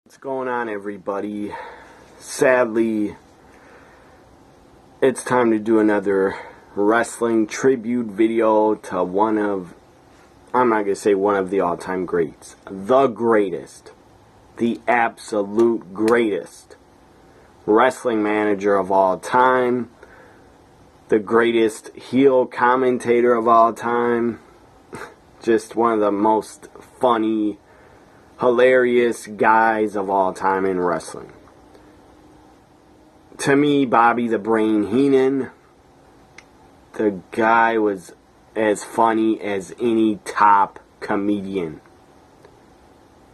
What's going on, everybody? Sadly, it's time to do another wrestling tribute video to one of, I'm not going to say one of the all-time greats, the greatest, the absolute greatest wrestling manager of all time, the greatest heel commentator of all time, just one of the most funny, hilarious guys of all time in wrestling. To me, Bobby the Brain Heenan, the guy was as funny as any top comedian.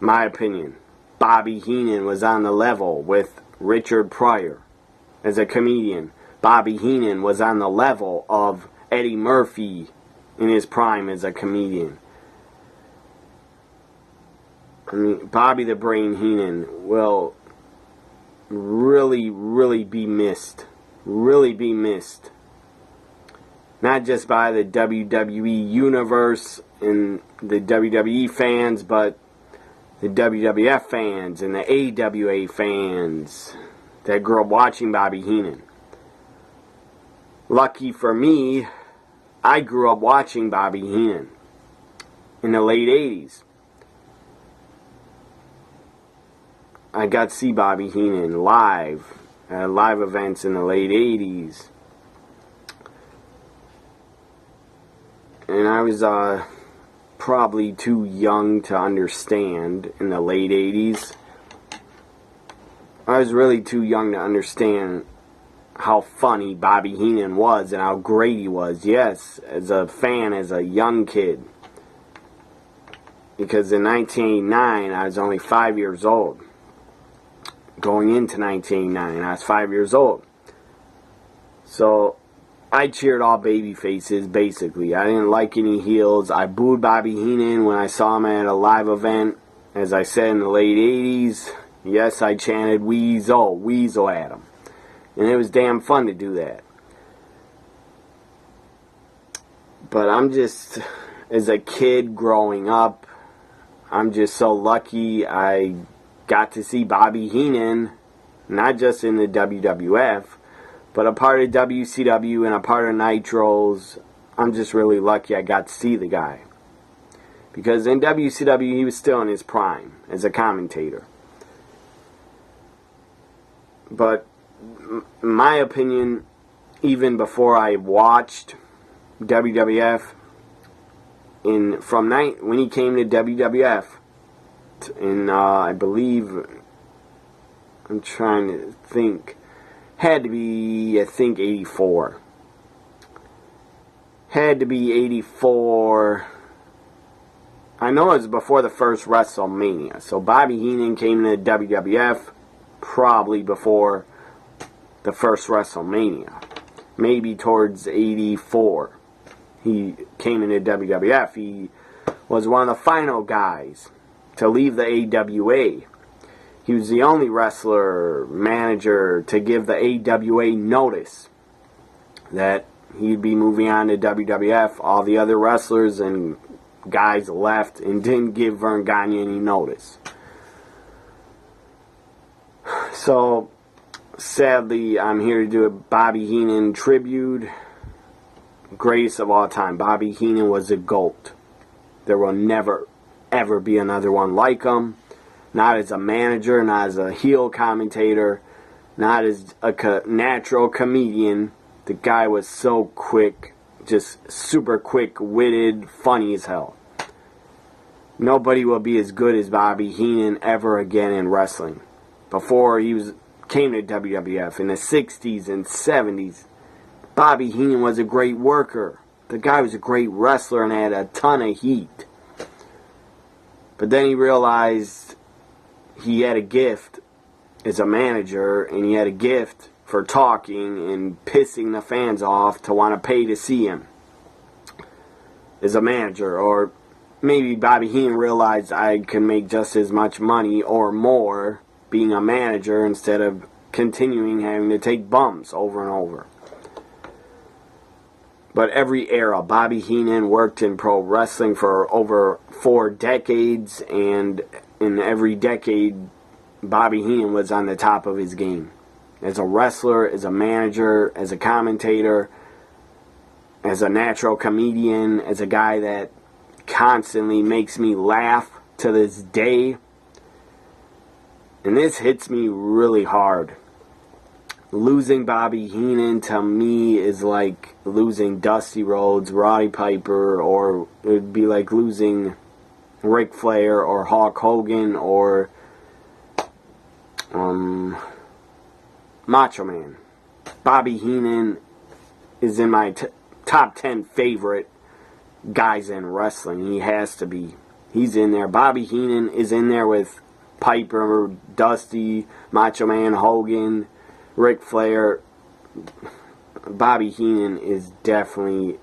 My opinion, Bobby Heenan was on the level with Richard Pryor as a comedian. Bobby Heenan was on the level of Eddie Murphy in his prime as a comedian. I mean, Bobby the Brain Heenan will really be missed. Really be missed. Not just by the WWE universe and the WWE fans, but the WWF fans and the AWA fans that grew up watching Bobby Heenan. Lucky for me, I grew up watching Bobby Heenan in the late 80s. I got to see Bobby Heenan live at live events in the late 80s. And I was probably too young to understand in the late 80s. I was really too young to understand how funny Bobby Heenan was and how great he was. Yes, as a fan, as a young kid. Because in 1989, I was only 5 years old. Going into 1989, I was 5 years old. So, I cheered all baby faces, basically. I didn't like any heels. I booed Bobby Heenan when I saw him at a live event. As I said, in the late 80s, yes, I chanted Weasel, Weasel at him. And it was damn fun to do that. But I'm just, as a kid growing up, I'm just so lucky I got to see Bobby Heenan, not just in the WWF, but a part of WCW and a part of Nitros. I'm just really lucky I got to see the guy. Because in WCW, he was still in his prime as a commentator. But, in my opinion, even before I watched WWF, when he came to WWF, in, I believe, I'm trying to think, had to be, I think, 84. Had to be 84. I know it was before the first WrestleMania. So Bobby Heenan came to WWF probably before the first WrestleMania. Maybe towards 84. He came into WWF. He was one of the final guys to leave the AWA. He was the only wrestler, manager to give the AWA notice that he'd be moving on to WWF. All the other wrestlers and guys left and didn't give Vern Gagne any notice. So, sadly, I'm here to do a Bobby Heenan tribute. Greatest of all time. Bobby Heenan was a GOAT. There will never ever be another one like him. Not as a manager, not as a heel commentator, not as a natural comedian. The guy was so quick, just super quick-witted, funny as hell. Nobody will be as good as Bobby Heenan ever again in wrestling. Before he came to WWF in the 60s and 70s, Bobby Heenan was a great worker. The guy was a great wrestler and had a ton of heat. But then he realized he had a gift as a manager, and he had a gift for talking and pissing the fans off to want to pay to see him as a manager. Or maybe Bobby Heenan realized I can make just as much money or more being a manager instead of continuing having to take bumps over and over. But every era, Bobby Heenan worked in pro wrestling for over 4 decades, and in every decade, Bobby Heenan was on the top of his game. As a wrestler, as a manager, as a commentator, as a natural comedian, as a guy that constantly makes me laugh to this day. And this hits me really hard. Losing Bobby Heenan to me is like losing Dusty Rhodes, Roddy Piper, or it would be like losing Ric Flair or Hulk Hogan or Macho Man. Bobby Heenan is in my top 10 favorite guys in wrestling. He has to be. He's in there. Bobby Heenan is in there with Piper, Dusty, Macho Man, Hogan, Ric Flair. Bobby Heenan is definitely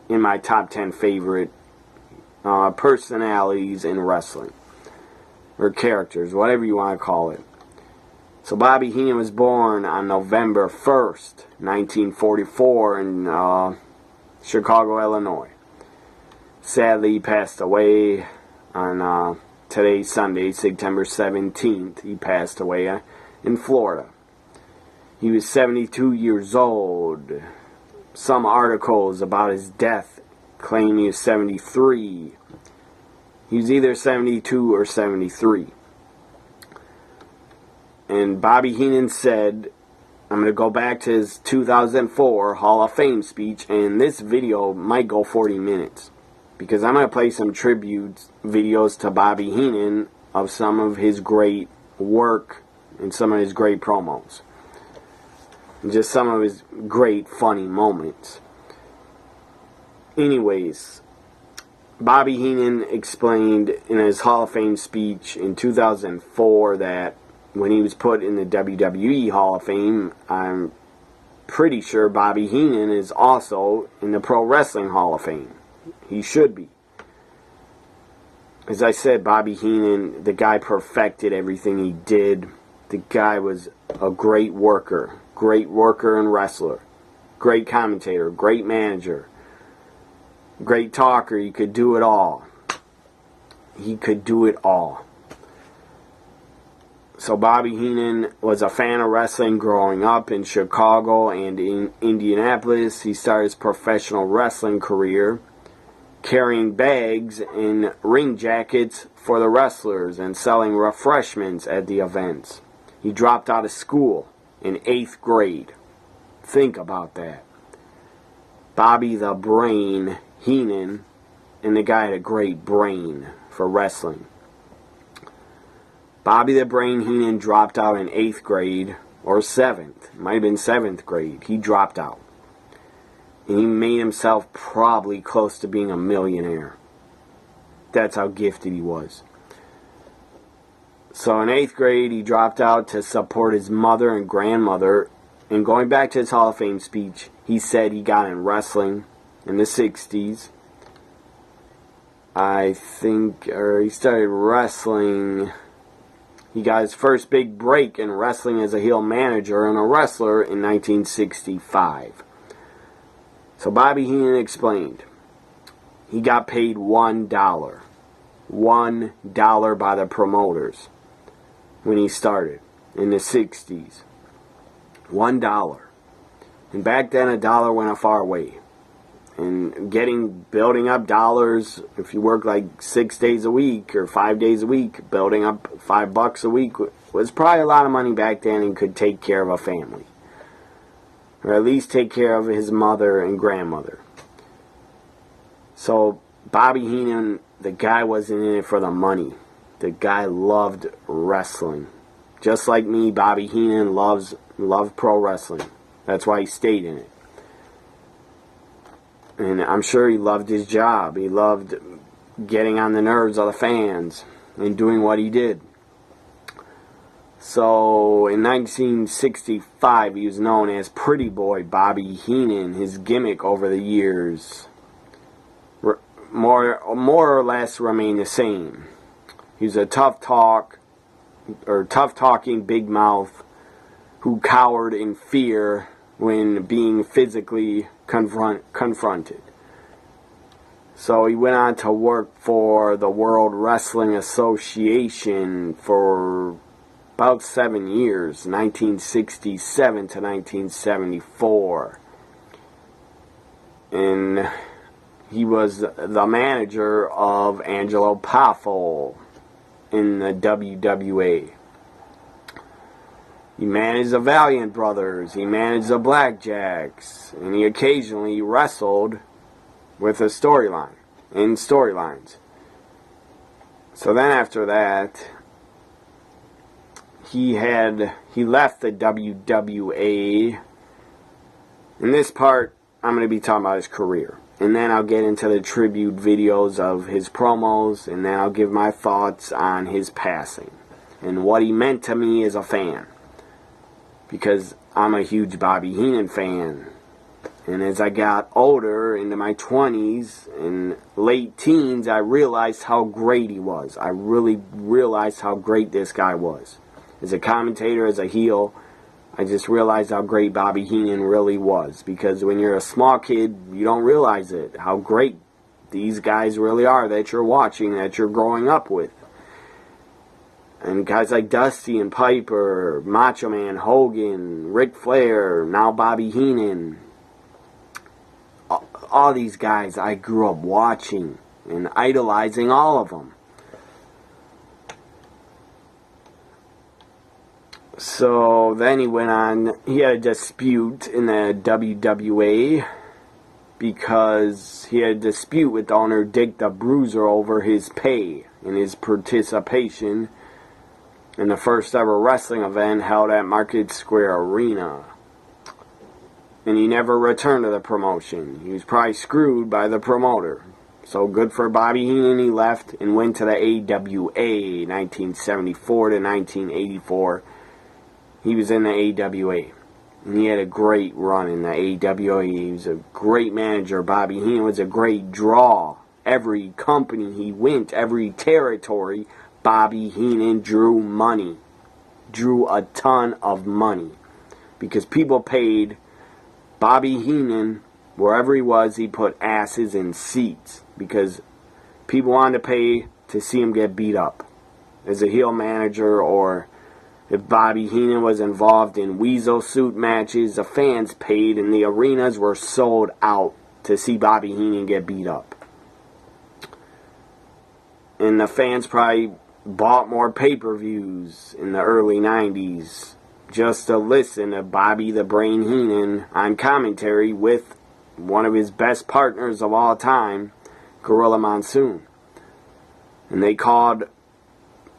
in my top 10 favorite personalities in wrestling. Or characters, whatever you want to call it. So Bobby Heenan was born on November 1st, 1944 in Chicago, Illinois. Sadly, he passed away on today's Sunday, September 17th. He passed away in Florida. He was 72 years old. Some articles about his death claim he was 73. He was either 72 or 73. And Bobby Heenan said, I'm going to go back to his 2004 Hall of Fame speech, and this video might go 40 minutes. Because I'm going to play some tribute videos to Bobby Heenan of some of his great work and some of his great promos. And just some of his great funny moments. Anyways, Bobby Heenan explained in his Hall of Fame speech in 2004 that when he was put in the WWE Hall of Fame, I'm pretty sure Bobby Heenan is also in the Pro Wrestling Hall of Fame. He should be. As I said, Bobby Heenan, the guy perfected everything he did. The guy was a great worker and wrestler, great commentator, great manager, great talker. He could do it all. He could do it all. So Bobby Heenan was a fan of wrestling growing up in Chicago and in Indianapolis. He started his professional wrestling career carrying bags and ring jackets for the wrestlers and selling refreshments at the events. He dropped out of school in 8th grade. Think about that. Bobby the Brain Heenan, and the guy had a great brain for wrestling. Bobby the Brain Heenan dropped out in 8th grade, or 7th. It might have been 7th grade. He dropped out. And he made himself probably close to being a millionaire. That's how gifted he was. So in 8th grade, he dropped out to support his mother and grandmother. And going back to his Hall of Fame speech, he said he got in wrestling in the 60s. I think, or he started wrestling. He got his first big break in wrestling as a heel manager and a wrestler in 1965. So Bobby Heenan explained, he got paid $1. $1 by the promoters when he started in the 60s. $1. And back then, a dollar went a far way. And building up dollars, if you work like 6 days a week or 5 days a week, building up $5 a week was probably a lot of money back then and could take care of a family. Or at least take care of his mother and grandmother. So Bobby Heenan, the guy wasn't in it for the money. The guy loved wrestling. Just like me, Bobby Heenan loved pro wrestling. That's why he stayed in it. And I'm sure he loved his job. He loved getting on the nerves of the fans and doing what he did. So in 1965, he was known as Pretty Boy Bobby Heenan. His gimmick over the years more or less remained the same. He was a tough-talking big mouth who cowered in fear when being physically confronted. So he went on to work for the World Wrestling Association for about 7 years, 1967 to 1974. And he was the manager of Angelo Poffo in the WWA. He managed the Valiant Brothers, he managed the Blackjacks, and he occasionally wrestled with a storyline, in storylines. So then after that, he left the WWA. In this part, I'm going to be talking about his career. And then I'll get into the tribute videos of his promos, and then I'll give my thoughts on his passing and what he meant to me as a fan. Because I'm a huge Bobby Heenan fan. And as I got older, into my 20s and late teens, I realized how great he was. I really realized how great this guy was. As a commentator, as a heel, I just realized how great Bobby Heenan really was. Because when you're a small kid, you don't realize it. How great these guys really are that you're watching, that you're growing up with. And guys like Dusty and Piper, Macho Man, Hogan, Ric Flair, now Bobby Heenan. All these guys I grew up watching and idolizing all of them. So then he went on, he had a dispute in the WWA because he had a dispute with owner Dick the Bruiser over his pay and his participation in the first ever wrestling event held at Market Square Arena. And he never returned to the promotion. He was probably screwed by the promoter. So good for Bobby Heenan, he left and went to the AWA 1974 to 1984. He was in the AWA. And he had a great run in the AWA. He was a great manager. Bobby Heenan was a great draw. Every company he went, every territory, Bobby Heenan drew money. Drew a ton of money. Because people paid Bobby Heenan, wherever he was, he put asses in seats. Because people wanted to pay to see him get beat up. As a heel manager, or if Bobby Heenan was involved in weasel suit matches, the fans paid and the arenas were sold out to see Bobby Heenan get beat up. And the fans probably bought more pay-per-views in the early 90s just to listen to Bobby the Brain Heenan on commentary with one of his best partners of all time, Gorilla Monsoon. And they called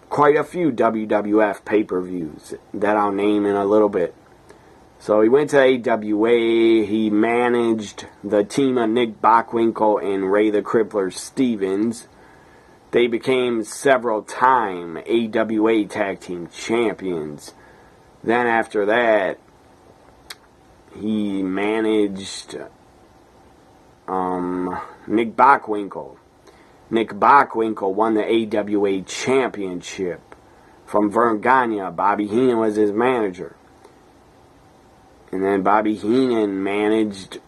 quite a few WWF pay-per-views that I'll name in a little bit. So he went to AWA, he managed the team of Nick Bockwinkel and Ray the Crippler Stevens. They became several-time AWA Tag Team Champions. Then after that, he managed Nick Bockwinkel. Nick Bockwinkel won the AWA Championship from Vern Gagne. Bobby Heenan was his manager. And then Bobby Heenan managed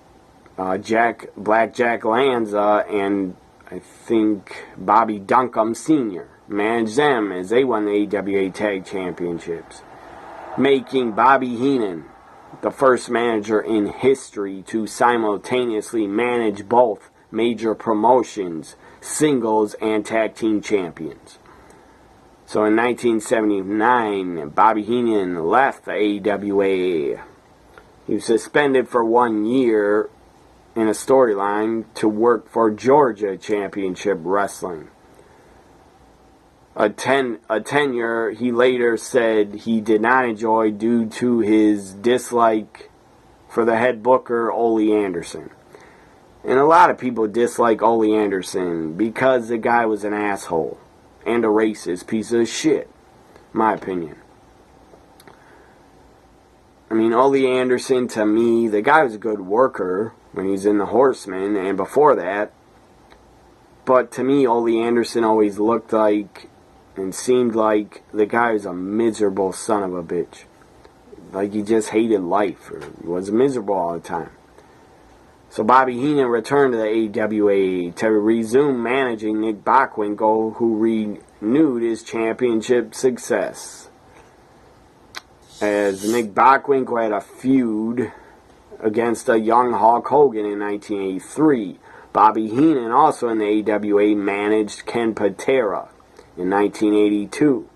Blackjack Lanza and I think Bobby Duncombe Sr. managed them as they won the AWA Tag Championships, making Bobby Heenan the first manager in history to simultaneously manage both major promotions, singles and tag team champions. So in 1979, Bobby Heenan left the AWA. He was suspended for 1 year in a storyline to work for Georgia Championship Wrestling. A tenure he later said he did not enjoy due to his dislike for the head booker, Ole Anderson. And a lot of people dislike Ole Anderson because the guy was an asshole and a racist piece of shit, my opinion. I mean, Ole Anderson, to me, the guy was a good worker when he was in the Horsemen and before that. But to me, Ole Anderson always looked like and seemed like the guy was a miserable son of a bitch. Like he just hated life or was miserable all the time. So Bobby Heenan returned to the AWA to resume managing Nick Bockwinkel, who renewed his championship success. as Nick Bockwinkel had a feud against a young Hulk Hogan in 1983. Bobby Heenan, also in the AWA, managed Ken Patera in 1982.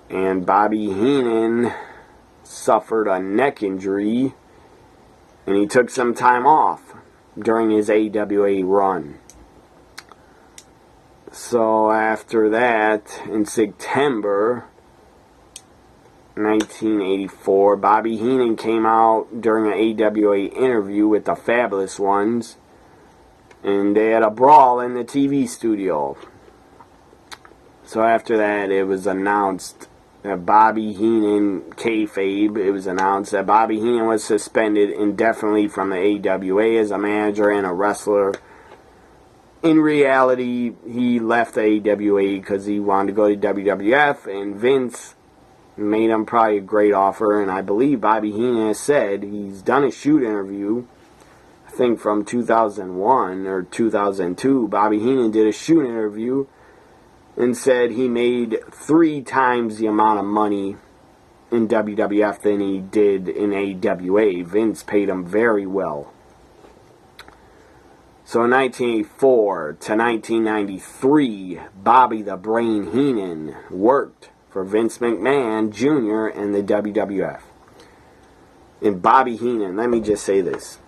And Bobby Heenan suffered a neck injury, and he took some time off during his AWA run. So after that, in September 1984, Bobby Heenan came out during an AWA interview with the Fabulous Ones, and they had a brawl in the TV studio. So after that, it was announced that Bobby Heenan, kayfabe, it was announced that Bobby Heenan was suspended indefinitely from the AWA as a manager and a wrestler. In reality, he left the AWA because he wanted to go to WWF, and Vince made him probably a great offer, and I believe Bobby Heenan has said he's done a shoot interview, I think from 2001 or 2002. Bobby Heenan did a shoot interview and said he made 3 times the amount of money in WWF than he did in AWA. Vince paid him very well. So in 1984 to 1993, Bobby the Brain Heenan worked for Vince McMahon Jr. and the WWF. And Bobby Heenan, let me just say this,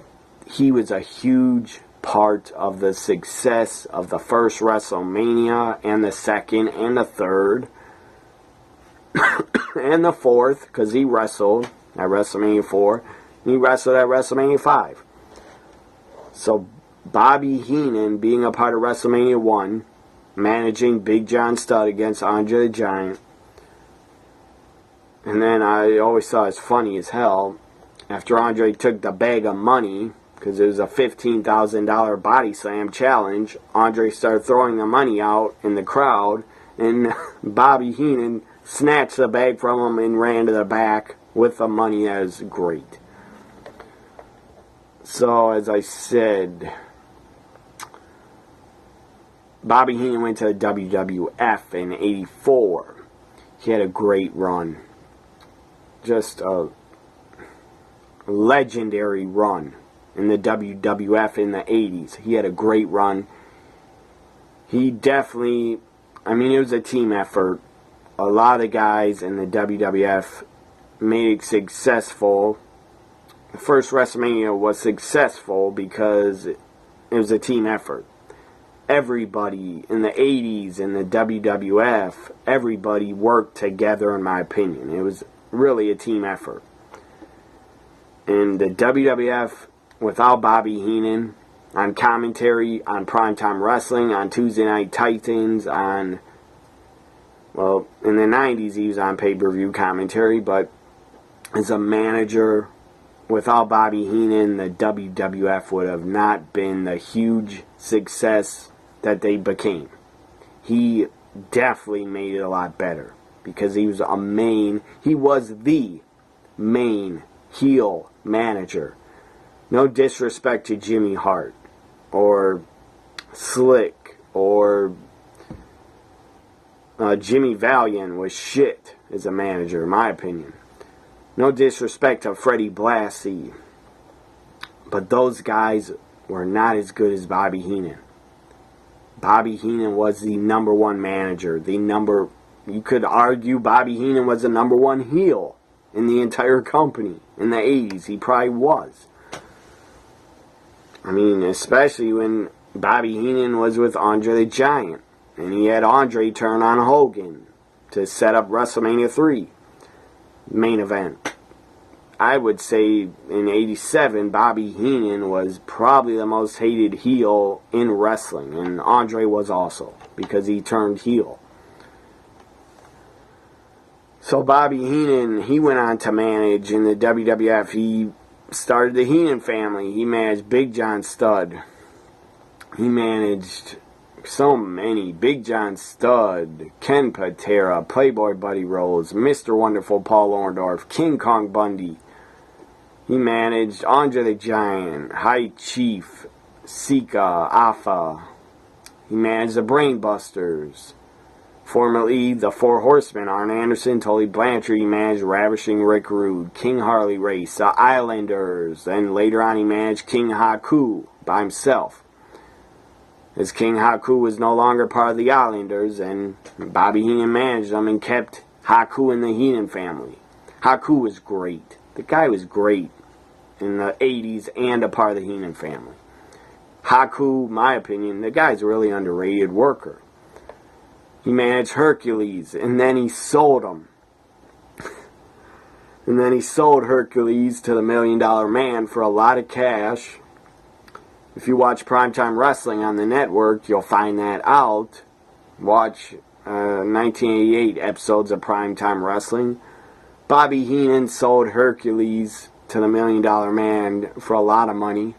he was a huge part of the success of the first WrestleMania and the second and the third and the fourth, because he wrestled at WrestleMania 4 and he wrestled at WrestleMania 5. So Bobby Heenan being a part of WrestleMania 1, managing Big John Studd against Andre the Giant. And then I always thought it's funny as hell, after Andre took the bag of money, because it was a $15,000 body slam challenge, Andre started throwing the money out in the crowd, and Bobby Heenan snatched the bag from him and ran to the back with the money. That was great. So, as I said, Bobby Heenan went to the WWF in '84. He had a great run. Just a legendary run in the WWF in the 80s. He had a great run. He definitely, it was a team effort. A lot of guys in the WWF made it successful. The first WrestleMania was successful because it was a team effort. Everybody in the 80s in the WWF, everybody worked together, in my opinion. It was really a team effort. And the WWF, without Bobby Heenan, on commentary, on Primetime Wrestling, on Tuesday Night Titans, in the 90s he was on pay-per-view commentary, but as a manager, without Bobby Heenan, the WWF would have not been the huge success that they became. He definitely made it a lot better because he was the main heel manager. No disrespect to Jimmy Hart or Slick or Jimmy Valiant was shit as a manager, in my opinion. No disrespect to Freddie Blassie, but those guys were not as good as Bobby Heenan. Bobby Heenan was the number one manager. You could argue Bobby Heenan was the number one heel in the entire company in the 80s. He probably was. Especially when Bobby Heenan was with Andre the Giant. And he had Andre turn on Hogan to set up WrestleMania 3 main event. I would say in '87, Bobby Heenan was probably the most hated heel in wrestling. And Andre was also, because he turned heel. So Bobby Heenan, he went on to manage in the WWF. He started the Heenan family. He managed Big John Studd. He managed so many. Big John Studd, Ken Patera, Playboy Buddy Rose, Mr. Wonderful Paul Orndorff, King Kong Bundy. He managed Andre the Giant, High Chief, Sika, Afa. He managed the Brainbusters, Formerly the Four Horsemen, Arn Anderson, Tully Blanchard, he managed Ravishing Rick Rude, King Harley Race, the Islanders, and later on he managed King Haku by himself. As King Haku was no longer part of the Islanders, and Bobby Heenan managed them and kept Haku in the Heenan family. Haku was great. The guy was great in the 80s and a part of the Heenan family. Haku, my opinion, the guy's a really underrated worker. He managed Hercules, and then he sold him. And then he sold Hercules to the $1 Million Man for a lot of cash. If you watch Primetime Wrestling on the network, you'll find that out. Watch 1988 episodes of Primetime Wrestling. Bobby Heenan sold Hercules to the $1 Million Man for a lot of money.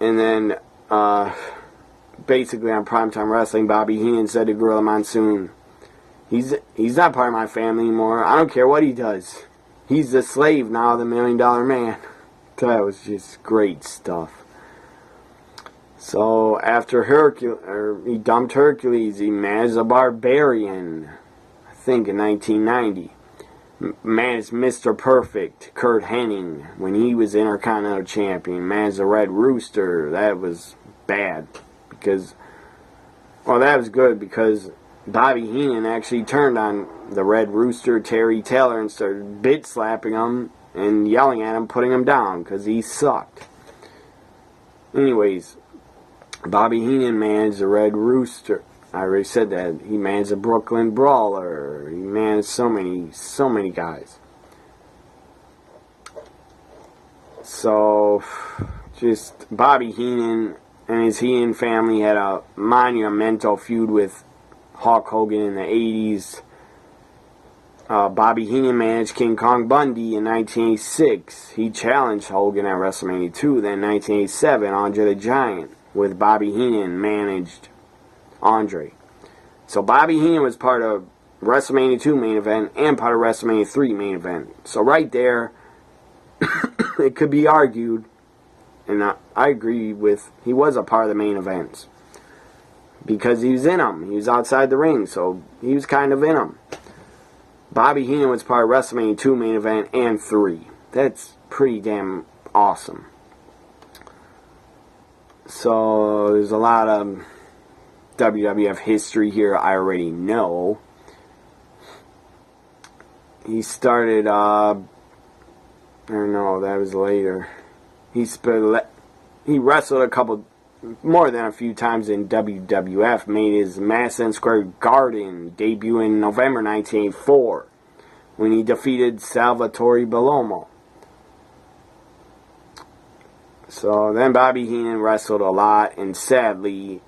And then, basically on Primetime Wrestling, Bobby Heenan said to Gorilla Monsoon, he's not part of my family anymore. I don't care what he does. He's the slave now of the $1 Million Man. That was just great stuff. So after he dumped Hercules, he managed the Barbarian, I think in 1990. Managed Mr. Perfect, Kurt Hennig, when he was Intercontinental Champion. Managed the Red Rooster. That was bad. Because, well, that was good because Bobby Heenan actually turned on the Red Rooster, Terry Taylor, and started bit-slapping him and yelling at him, putting him down, because he sucked. Anyways, Bobby Heenan managed the Red Rooster. I already said that. He managed the Brooklyn Brawler. He managed so many guys. So, just Bobby Heenan and his Heenan family had a monumental feud with Hulk Hogan in the 80s. Bobby Heenan managed King Kong Bundy in 1986. He challenged Hogan at WrestleMania 2. Then 1987, Andre the Giant, with Bobby Heenan managed Andre. So Bobby Heenan was part of WrestleMania 2 main event and part of WrestleMania 3 main event. So right there, it could be argued, and I agree with, he was a part of the main events. Because he was in them. He was outside the ring, so he was kind of in them. Bobby Heenan was part of WrestleMania 2 main event and 3. That's pretty damn awesome. So there's a lot of WWF history here I already know. He started, I don't know, that was later. He wrestled more than a few times in WWF, made his Madison Square Garden debut in November 1984 when he defeated Salvatore Bellomo. So then Bobby Heenan wrestled a lot, and sadly,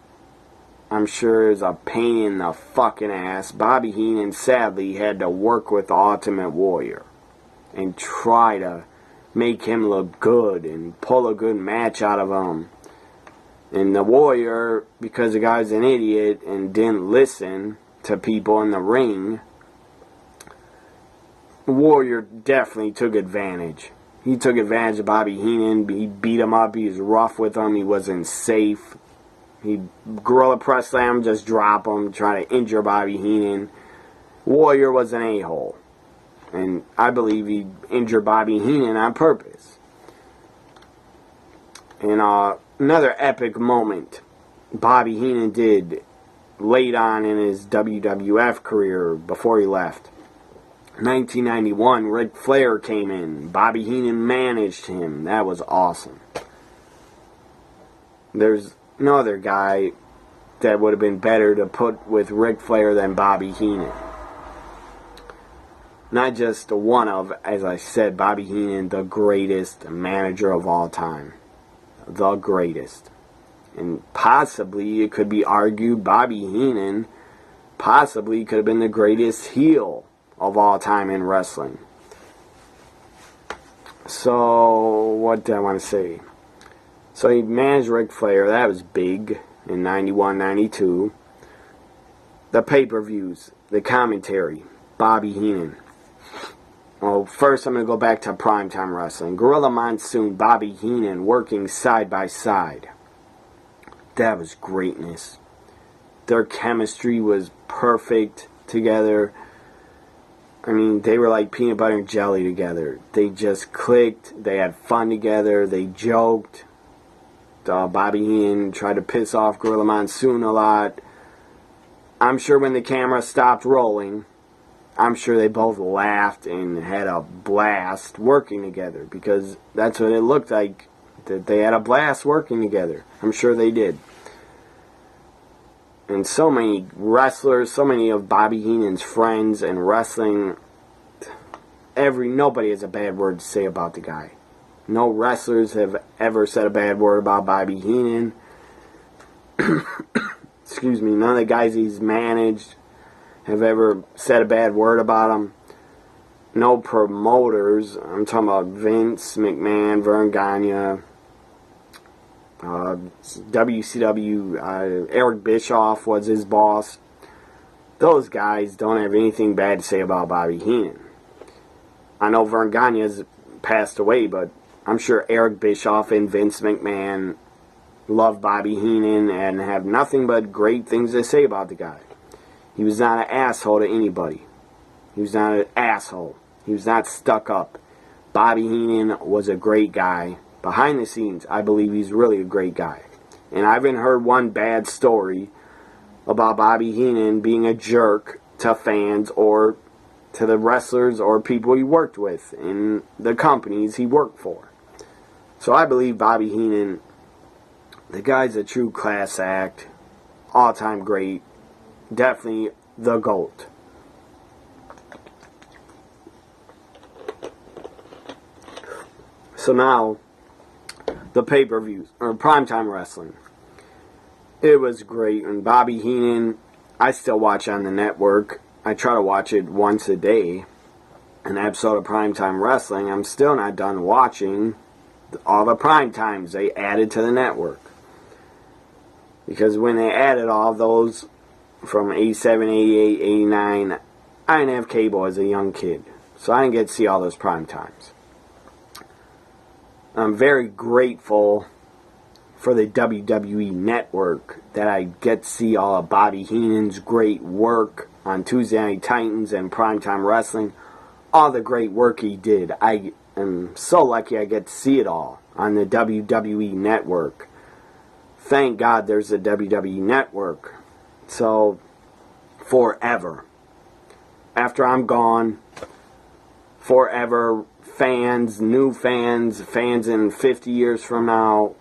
I'm sure it's a pain in the fucking ass, Bobby Heenan sadly had to work with the Ultimate Warrior and try to make him look good and pull a good match out of him. And the Warrior, because the guy's an idiot and didn't listen to people in the ring, the Warrior definitely took advantage. He took advantage of Bobby Heenan. He beat him up. He was rough with him. He wasn't safe. He'd gorilla press slam, just drop him, try to injure Bobby Heenan. Warrior was an a-hole. And I believe he injured Bobby Heenan on purpose. And another epic moment Bobby Heenan did late on in his WWF career before he left. 1991, Ric Flair came in. Bobby Heenan managed him. That was awesome. There's no other guy that would have been better to put with Ric Flair than Bobby Heenan. Not just one of, as I said, Bobby Heenan, the greatest manager of all time. The greatest. And possibly, it could be argued, Bobby Heenan possibly could have been the greatest heel of all time in wrestling. So, what did I want to say? So he managed Ric Flair. That was big in 91, 92. The pay-per-views, the commentary, Bobby Heenan. Well, first I'm going to go back to Primetime Wrestling. Gorilla Monsoon, Bobby Heenan working side by side. That was greatness. Their chemistry was perfect together. I mean, they were like peanut butter and jelly together. They just clicked. They had fun together. They joked. Bobby Heenan tried to piss off Gorilla Monsoon a lot. I'm sure when the camera stopped rolling, I'm sure they both laughed and had a blast working together, because that's what it looked like, that they had a blast working together. I'm sure they did. And so many wrestlers, so many of Bobby Heenan's friends in wrestling, nobody has a bad word to say about the guy. No wrestlers have ever said a bad word about Bobby Heenan. Excuse me, none of the guys he's managed have ever said a bad word about him. No promoters. I'm talking about Vince McMahon, Vern Gagne, WCW, Eric Bischoff was his boss. Those guys don't have anything bad to say about Bobby Heenan. I know Vern Gagne has passed away, but I'm sure Eric Bischoff and Vince McMahon love Bobby Heenan and have nothing but great things to say about the guy. He was not an asshole to anybody. He was not an asshole. He was not stuck up. Bobby Heenan was a great guy. Behind the scenes, I believe he's really a great guy. And I haven't heard one bad story about Bobby Heenan being a jerk to fans or to the wrestlers or people he worked with in the companies he worked for. So I believe Bobby Heenan, the guy's a true class act, all-time great, definitely the GOAT. So now, the pay-per-views, or primetime wrestling. It was great. And Bobby Heenan, I still watch on the network. I try to watch it once a day. An episode of primetime wrestling. I'm still not done watching all the primetimes they added to the network. Because when they added all those from 87, 88, 89, I didn't have cable as a young kid. So I didn't get to see all those primetimes. I'm very grateful for the WWE Network that I get to see all of Bobby Heenan's great work on Tuesday Night Titans and Primetime Wrestling. All the great work he did. I am so lucky I get to see it all on the WWE Network. Thank God there's a WWE Network. So, forever. After I'm gone, forever, fans, new fans, fans in 50 years from now,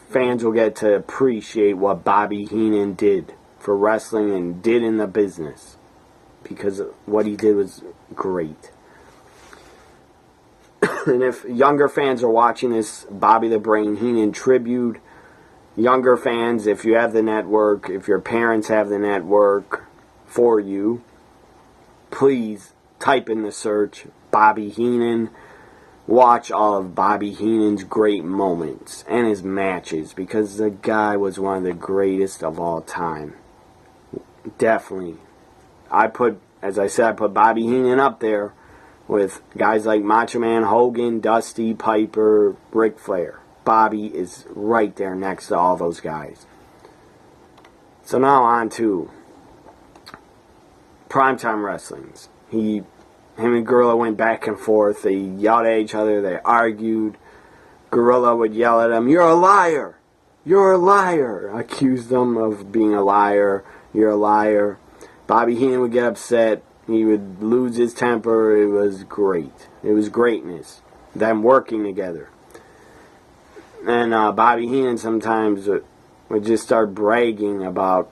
fans will get to appreciate what Bobby Heenan did for wrestling and did in the business. Because what he did was great. And if younger fans are watching this Bobby the Brain Heenan tribute, younger fans, if you have the network, if your parents have the network for you, please type in the search Bobby Heenan. Watch all of Bobby Heenan's great moments and his matches, because the guy was one of the greatest of all time. Definitely. As I said, I put Bobby Heenan up there with guys like Macho Man Hogan, Dusty, Piper, Ric Flair. Bobby is right there next to all those guys. So now on to primetime wrestlings. Him and Gorilla went back and forth. They yelled at each other. They argued. Gorilla would yell at him, "You're a liar! You're a liar!" Accused them of being a liar. "You're a liar." Bobby Heenan would get upset. He would lose his temper. It was great. It was greatness. Them working together. And Bobby Heenan sometimes would just start bragging about,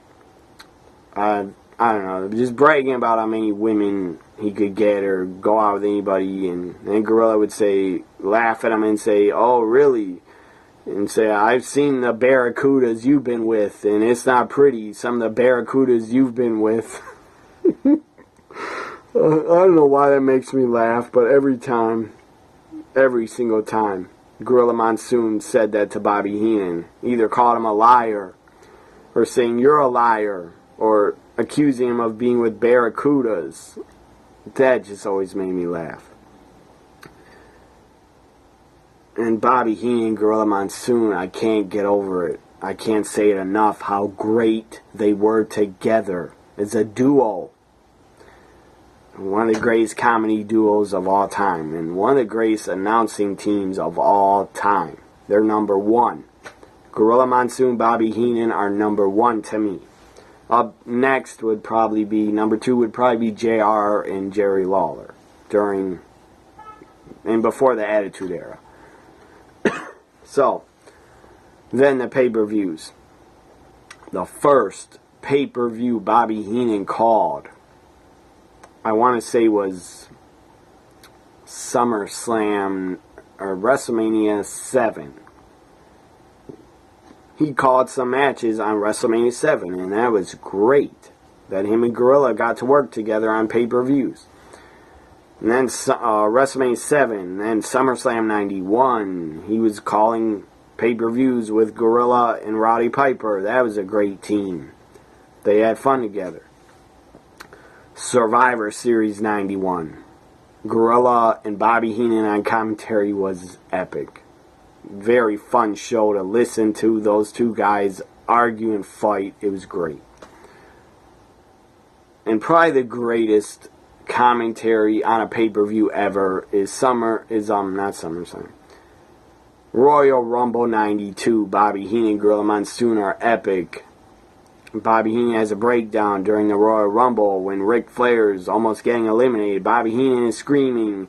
I don't know, just bragging about how many women he could get or go out with anybody. And then Gorilla would say, laugh at him and say, "Oh, really?" And say, "I've seen the barracudas you've been with, and it's not pretty, some of the barracudas you've been with." I don't know why that makes me laugh, but every single time, Gorilla Monsoon said that to Bobby Heenan. Either called him a liar, or saying, "You're a liar," or accusing him of being with barracudas. That just always made me laugh. And Bobby Heenan, Gorilla Monsoon, I can't get over it. I can't say it enough how great they were together as a duo. One of the greatest comedy duos of all time, and one of the greatest announcing teams of all time. They're number one. Gorilla Monsoon, Bobby Heenan are number one to me. Up next would probably be, number two would probably be JR and Jerry Lawler during and before the Attitude Era. So, then the pay-per-views. The first pay-per-view Bobby Heenan called, I want to say, was SummerSlam or WrestleMania 7. He called some matches on WrestleMania 7, and that was great that him and Gorilla got to work together on pay-per-views. And then WrestleMania 7, then SummerSlam 91, he was calling pay-per-views with Gorilla and Roddy Piper. That was a great team. They had fun together. Survivor Series 91, Gorilla and Bobby Heenan on commentary was epic. Very fun show to listen to. Those two guys argue and fight. It was great. And probably the greatest commentary on a pay-per-view ever is Royal Rumble 92. Bobby Heenan and Gorilla Monsoon are epic. Bobby Heenan has a breakdown during the Royal Rumble when Ric Flair is almost getting eliminated. Bobby Heenan is screaming.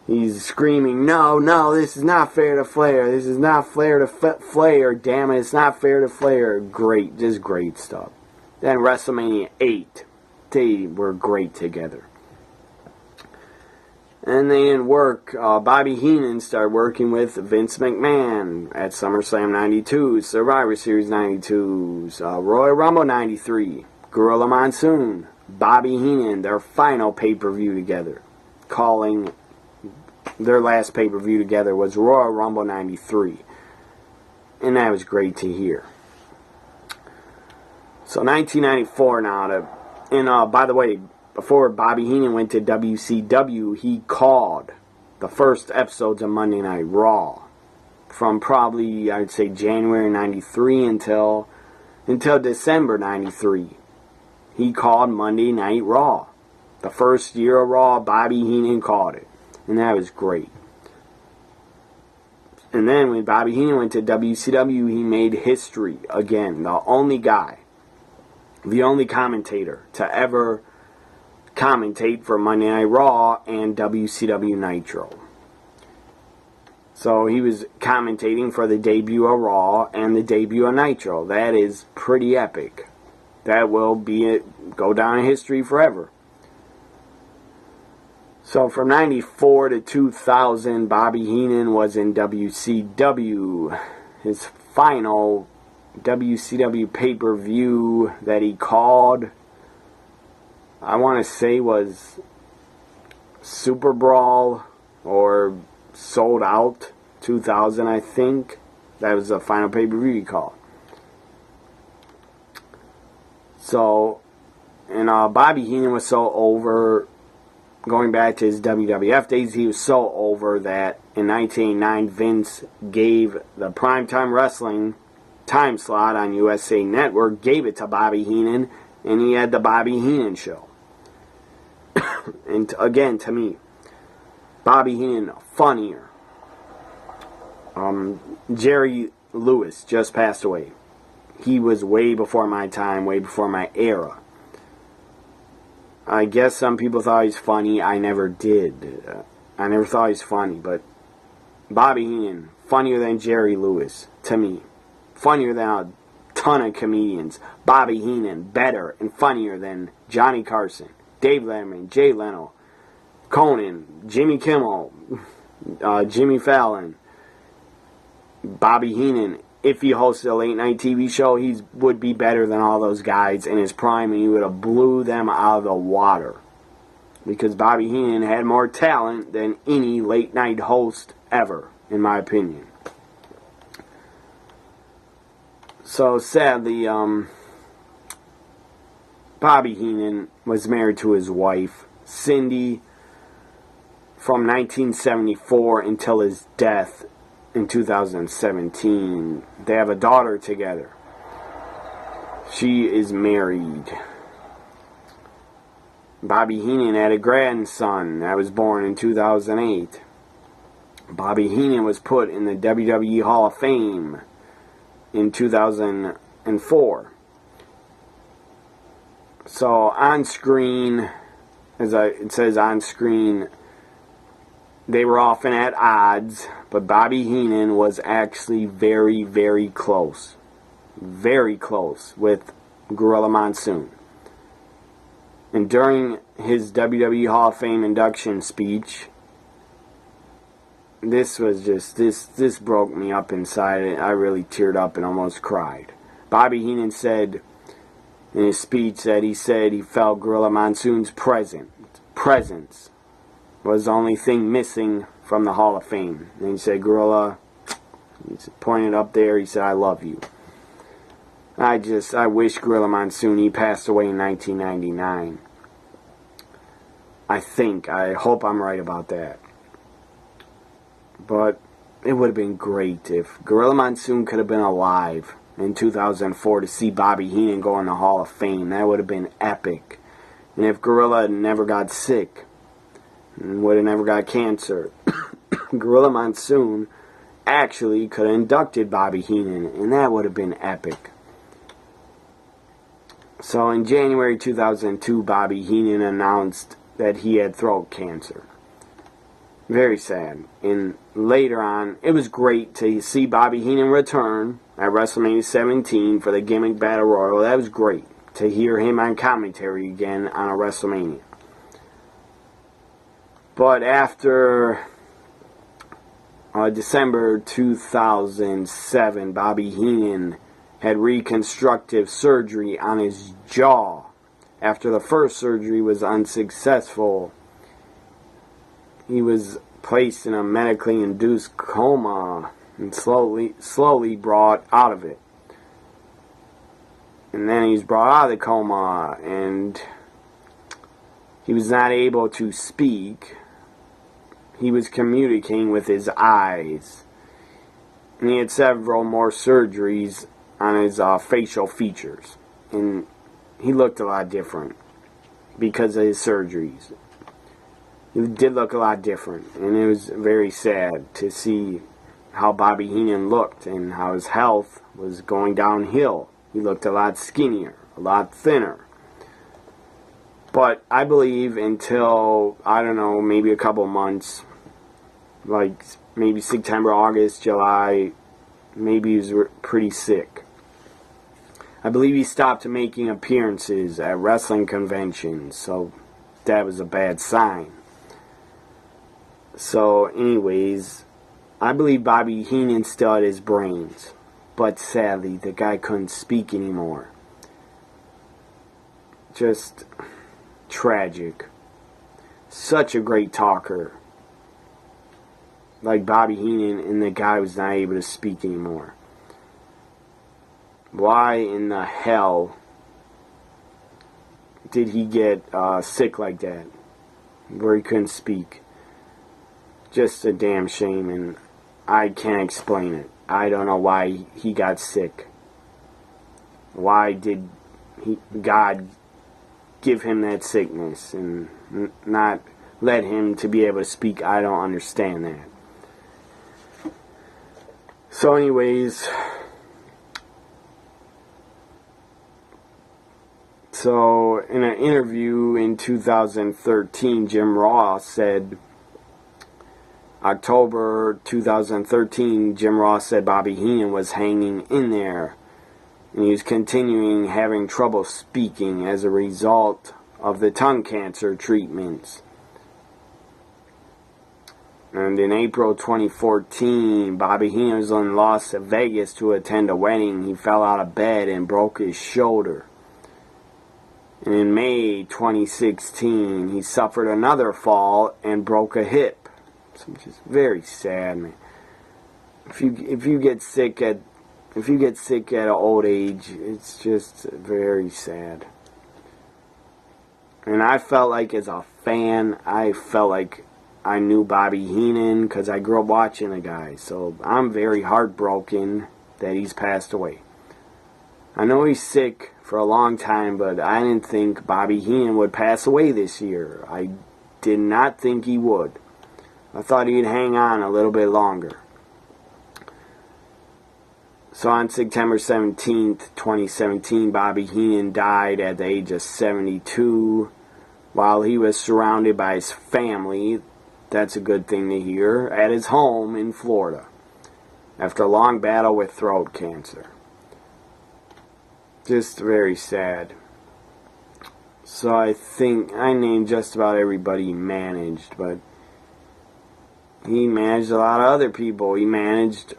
He's screaming, no, this is not fair to Flair. This is not fair to Flair. Damn it, it's not fair to Flair. Great, just great stuff. Then WrestleMania 8. They were great together. And they didn't work. Bobby Heenan started working with Vince McMahon at SummerSlam 92, Survivor Series 92, Royal Rumble 93, Gorilla Monsoon, Bobby Heenan, their final pay-per-view together. Calling their last pay-per-view together was Royal Rumble 93. And that was great to hear. So 1994 now. And by the way, before Bobby Heenan went to WCW, he called the first episodes of Monday Night Raw. From probably, I'd say, January 93 until December 93. He called Monday Night Raw. The first year of Raw, Bobby Heenan called it. And that was great. And then when Bobby Heenan went to WCW, he made history again. The only guy, the only commentator to ever commentate for Monday Night Raw and WCW Nitro. So he was commentating for the debut of Raw and the debut of Nitro. That is pretty epic. That will go down in history forever. So from 94 to 2000, Bobby Heenan was in WCW. His final WCW pay-per-view that he called, I want to say, was Super Brawl or Sold Out 2000, I think. That was the final pay-per-view he called. So, and Bobby Heenan was so over. Going back to his WWF days, he was so over that in 1989, Vince gave the Primetime Wrestling time slot on USA Network, gave it to Bobby Heenan, and he had the Bobby Heenan Show. And again, to me, Bobby Heenan funnier. Jerry Lewis just passed away. He was way before my time, way before my era. I guess some people thought he's funny. I never did. I never thought he's funny, but Bobby Heenan, funnier than Jerry Lewis, to me. Funnier than a ton of comedians. Bobby Heenan, better and funnier than Johnny Carson, Dave Letterman, Jay Leno, Conan, Jimmy Kimmel, Jimmy Fallon. Bobby Heenan, if he hosted a late night TV show, he would be better than all those guys in his prime, and he would have blew them out of the water. Because Bobby Heenan had more talent than any late night host ever, in my opinion. So sadly, Bobby Heenan was married to his wife, Cindy, from 1974 until his death in 2017. They have a daughter together. She is married. Bobby Heenan had a grandson that was born in 2008. Bobby Heenan was put in the WWE Hall of Fame in 2004. So on screen, it says on screen, they were often at odds, but Bobby Heenan was actually very, very close. Very close with Gorilla Monsoon. And during his WWE Hall of Fame induction speech, this broke me up inside. I really teared up and almost cried. Bobby Heenan said in his speech that he said he felt Gorilla Monsoon's presence was the only thing missing from the Hall of Fame. And he said, Gorilla, he pointed up there, he said, I love you. I wish Gorilla Monsoon, he passed away in 1999. I hope I'm right about that. But it would have been great if Gorilla Monsoon could have been alive in 2004 to see Bobby Heenan go in the Hall of Fame. That would have been epic. And if Gorilla never got sick, and would have never got cancer, Gorilla Monsoon actually could have inducted Bobby Heenan, and that would have been epic. So in January 2002, Bobby Heenan announced that he had throat cancer. Very sad. And later on, it was great to see Bobby Heenan return at WrestleMania 17 for the Gimmick Battle Royal. That was great to hear him on commentary again on a WrestleMania. But after December 2007, Bobby Heenan had reconstructive surgery on his jaw. After the first surgery was unsuccessful, he was placed in a medically induced coma and slowly brought out of it. And then he was brought out of the coma, and he was not able to speak. He was communicating with his eyes. And he had several more surgeries on his facial features. And he looked a lot different because of his surgeries. He did look a lot different. And it was very sad to see how Bobby Heenan looked and how his health was going downhill. He looked a lot skinnier, a lot thinner. But I believe until, I don't know, maybe a couple months, like maybe September, August, July, maybe he was pretty sick. I believe he stopped making appearances at wrestling conventions, so that was a bad sign. So anyways, I believe Bobby Heenan still had his brains, but sadly the guy couldn't speak anymore. Just tragic. Such a great talker. Like Bobby Heenan, and the guy was not able to speak anymore. Why in the hell did he get sick like that, where he couldn't speak? Just a damn shame, and I can't explain it. I don't know why he got sick. Why did God give him that sickness and not let him to be able to speak? I don't understand that. So anyways, so in an interview in 2013, Jim Ross said, October 2013, Jim Ross said Bobby Heenan was hanging in there, and he was continuing having trouble speaking as a result of the tongue cancer treatments. And in April 2014, Bobby Heenan was in Las Vegas to attend a wedding. He fell out of bed and broke his shoulder. And in May 2016, he suffered another fall and broke a hip. So just very sad, man. If you get sick at an old age, it's just very sad. And I felt like as a fan, I I knew Bobby Heenan because I grew up watching the guy. So I'm very heartbroken that he's passed away. I know he's sick for a long time, but I didn't think Bobby Heenan would pass away this year. I did not think he would. I thought he'd hang on a little bit longer. So on September 17th, 2017, Bobby Heenan died at the age of 72 while he was surrounded by his family. That's a good thing to hear. At his home in Florida after a long battle with throat cancer. Just very sad. So I think I named just about everybody he managed, but he managed a lot of other people. He managed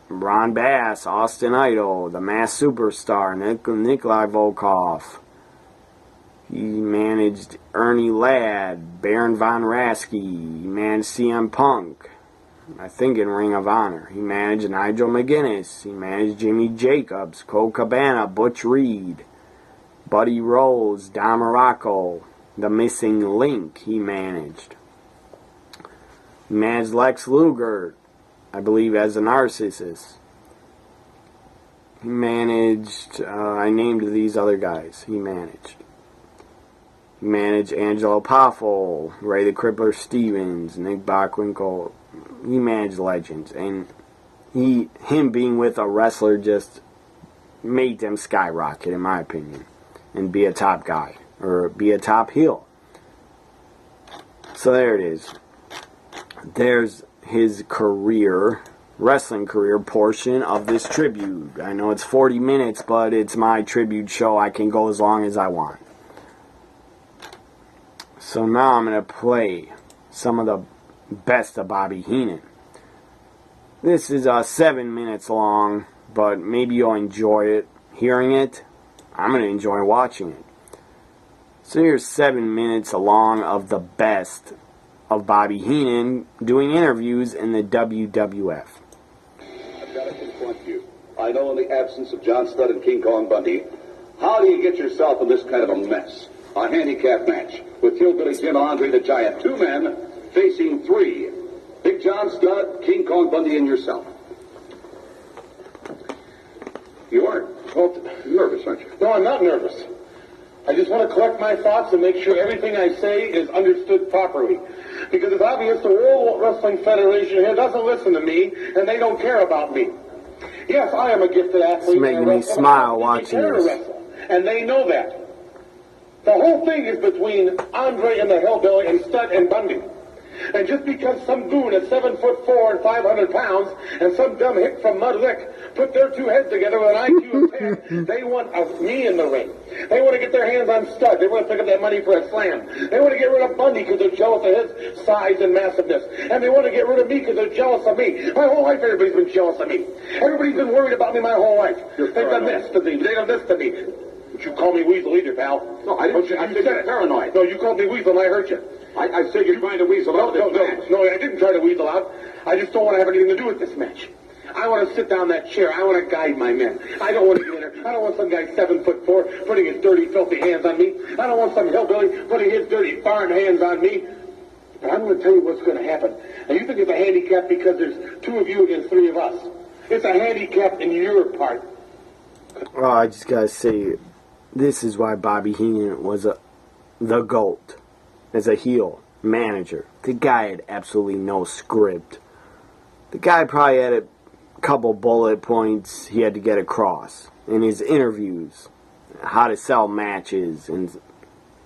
Ron Bass, Austin Idol, the Masked Superstar, Nikolai Volkov. He managed Ernie Ladd, Baron Von Raschke. He managed CM Punk, I think in Ring of Honor. He managed Nigel McGuinness. He managed Jimmy Jacobs, Cole Cabana, Butch Reed, Buddy Rose, Don Morocco, The Missing Link he managed. He managed Lex Luger, I believe, as a narcissist. He managed, I named these other guys he managed. He managed Angelo Poffo, Ray the Crippler Stevens, Nick Bockwinkel. He managed legends. And him being with a wrestler just made them skyrocket, in my opinion. And be a top guy. Or be a top heel. So there it is. There's his career, wrestling career portion of this tribute. I know it's 40 minutes, but it's my tribute show. I can go as long as I want. So now I'm going to play some of the best of Bobby Heenan. This is 7 minutes long, but maybe you'll enjoy it hearing it. I'm going to enjoy watching it. So here's 7 minutes long of the best of Bobby Heenan doing interviews in the WWF. I've got to confront you. I know in the absence of John Studd and King Kong Bundy, how do you get yourself in this kind of a mess? A handicap match with Hillbilly Jim and Andre the Giant. 2 men facing 3. Big John Studd, King Kong Bundy, and yourself. You aren't nervous, aren't you? No, I'm not nervous. I just want to collect my thoughts and make sure everything I say is understood properly. Because it's obvious the World Wrestling Federation here doesn't listen to me, and they don't care about me. Yes, I am a gifted athlete. It's making me smile watching this. And they know that. The whole thing is between Andre and the Hillbilly and Studd and Bundy. And just because some goon at 7'4" and 500 pounds and some dumb hick from Mud Lick put their 2 heads together with an IQ of 10, they want me in the ring. They want to get their hands on Studd. They want to pick up that money for a slam. They want to get rid of Bundy because they're jealous of his size and massiveness. And they want to get rid of me because they're jealous of me. My whole life everybody's been jealous of me. Everybody's been worried about me my whole life. They've done this to me. They've done this to me. But you call me Weasel either, pal. No, I didn't. I said you're paranoid. No, you called me Weasel and I hurt you. I said you're trying to weasel out of this match. No, I didn't try to weasel out. I just don't want to have anything to do with this match. I want to sit down that chair. I want to guide my men. I don't want to be in there. I don't want some guy 7'4" putting his dirty, filthy hands on me. I don't want some hillbilly putting his dirty, foreign hands on me. But I'm going to tell you what's going to happen. And you think it's a handicap because there's 2 of you against 3 of us. It's a handicap in your part. Oh, I just got to say, this is why Bobby Heenan was the GOAT. As a heel manager, the guy had absolutely no script. The guy probably had a couple bullet points he had to get across in his interviews, how to sell matches and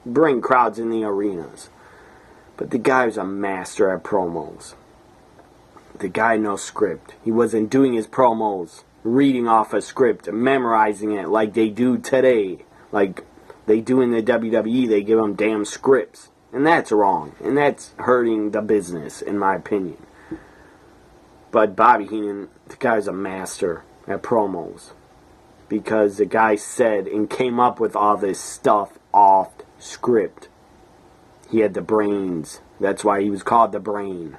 bring crowds in the arenas. But the guy was a master at promos. The guy had no script. He wasn't doing his promos, reading off a script, memorizing it like they do today, like they do in the WWE. They give them damn scripts. And that's wrong. And that's hurting the business, in my opinion. But Bobby Heenan, the guy's a master at promos. Because the guy said and came up with all this stuff off script. He had the brains. That's why he was called the Brain.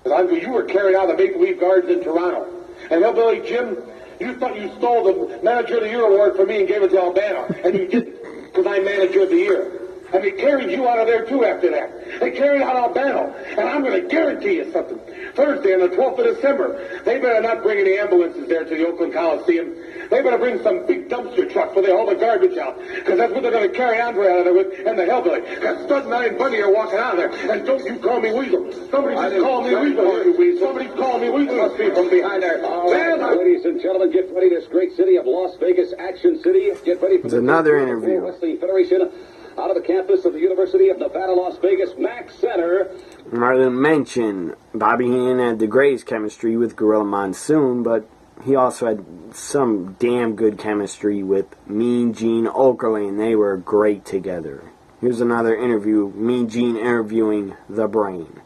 Andre, you were carried out of the Maple Leaf Gardens in Toronto. And Hillbilly Jim, you thought you stole the Manager of the Year award from me and gave it to Albano. And you didn't, because I'm Manager of the Year. And they carried you out of there, too, after that. They carried out Albano. And I'm going to guarantee you something. Thursday, on the 12th of December, they better not bring any ambulances there to the Oakland Coliseum. They better bring some big dumpster truck where they haul the garbage out. Because that's what they're going to carry Andre out of there with, and the hellbilly. Because Stud and I and Bundy are walking out of there. And don't you call me Weasel. Somebody just call me Weasel. Somebody call me Weasel. Must be from behind there. Ladies and gentlemen, get ready. This great city of Las Vegas, Action City. Get ready for It's another interview. Wrestling Federation out of the campus of the University of Nevada, Las Vegas, Mack Center. Marlon mentioned Bobby Heenan had the greatest chemistry with Gorilla Monsoon, but he also had some damn good chemistry with Mean Gene Okerlund. They were great together. Here's another interview, Mean Gene interviewing The Brain.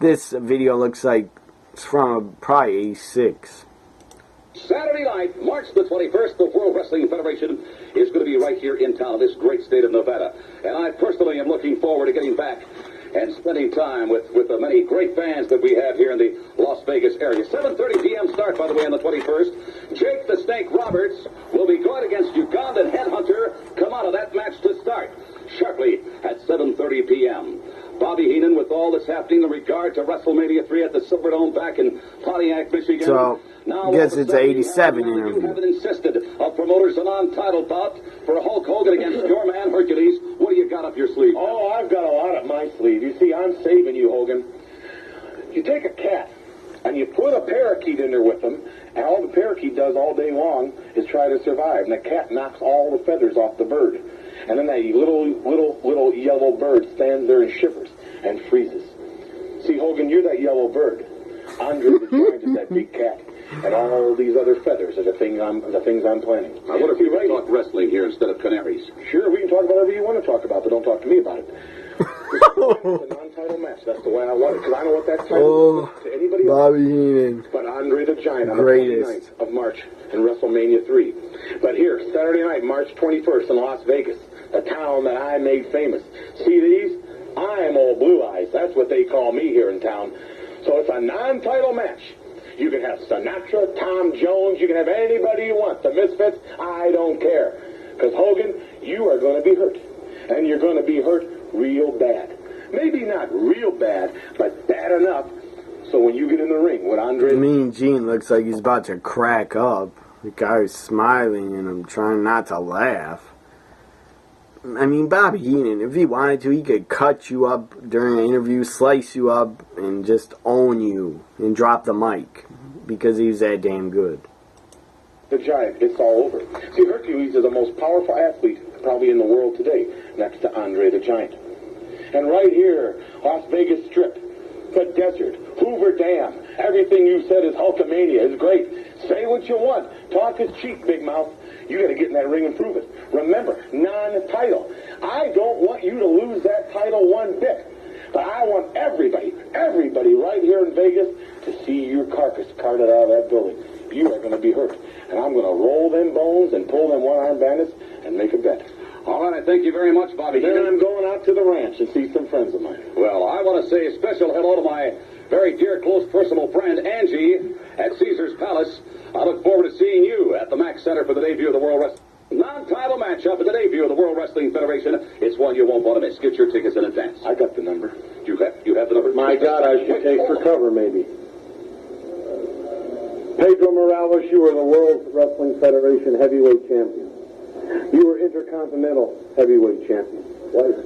This video looks like it's from probably 86. Saturday night, March the 21st, the World Wrestling Federation is going to be right here in town, this great state of Nevada. And I personally am looking forward to getting back and spending time with the many great fans that we have here in the Las Vegas area. 7:30 p.m. start, by the way, on the 21st. Jake the Snake Roberts will be going against Ugandan Headhunter. Come out of that match to start sharply at 7:30 p.m. Bobby Heenan, with all that's happening in regard to WrestleMania 3 at the Silverdome back in Pontiac, Michigan. So, I guess it's an 87 interview. You haven't insisted of promoters a non-title bout for Hulk Hogan against your man Hercules. What do you got up your sleeve? Oh, I've got a lot up my sleeve. You see, I'm saving you, Hogan. You take a cat, and you put a parakeet in there with him, and all the parakeet does all day long is try to survive, and the cat knocks all the feathers off the bird. And then that little yellow bird stands there and shivers and freezes. See, Hogan, you're that yellow bird. Andre the Giant is that big cat. And all these other feathers are the things I'm planning. I wonder if we could talk wrestling here instead of canaries. Sure, we can talk about whatever you want to talk about, but don't talk to me about it. It's a non-title match. That's the way I want it, because I know what that title is to anybody else. Bobby Heenan. But Andre the Giant on Greatest. the 29th of March in WrestleMania 3. But here, Saturday night, March 21st in Las Vegas, a town that I made famous. See these? I'm old Blue Eyes. That's what they call me here in town. So it's a non-title match. You can have Sinatra, Tom Jones, you can have anybody you want. The Misfits, I don't care. Because, Hogan, you are going to be hurt. And you're going to be hurt real bad. Maybe not real bad, but bad enough. So when you get in the ring with Andre... Mean Gene looks like he's about to crack up. The guy's smiling and I'm trying not to laugh. I mean, Bobby Heenan, if he wanted to, he could cut you up during an interview, slice you up, and just own you and drop the mic because he's that damn good. The Giant, it's all over. See, Hercules is the most powerful athlete probably in the world today, next to Andre the Giant. And right here, Las Vegas Strip, the desert, Hoover Dam, everything you said is Hulkamania, is great. Say what you want. Talk is cheap, big mouth. You got to get in that ring and prove it. Remember, non-title. I don't want you to lose that title one bit. But I want everybody right here in Vegas to see your carcass carted out of that building. You are going to be hurt. And I'm going to roll them bones and pull them one-arm bandits and make a bet. All right, thank you very much, Bobby. Then I'm going out to the ranch and see some friends of mine. Well, I want to say a special hello to my very dear, close, personal friend, Angie, at Caesar's Palace. I look forward to seeing you at the Mack Center for the debut of the World Wrestling non-title matchup at the debut of the World Wrestling Federation. It's one you won't want to miss. Get your tickets in advance. I got the number. You have the number? My God, I should take for cover, maybe. Pedro Morales, you are the World Wrestling Federation heavyweight champion. You were Intercontinental heavyweight champion. Right.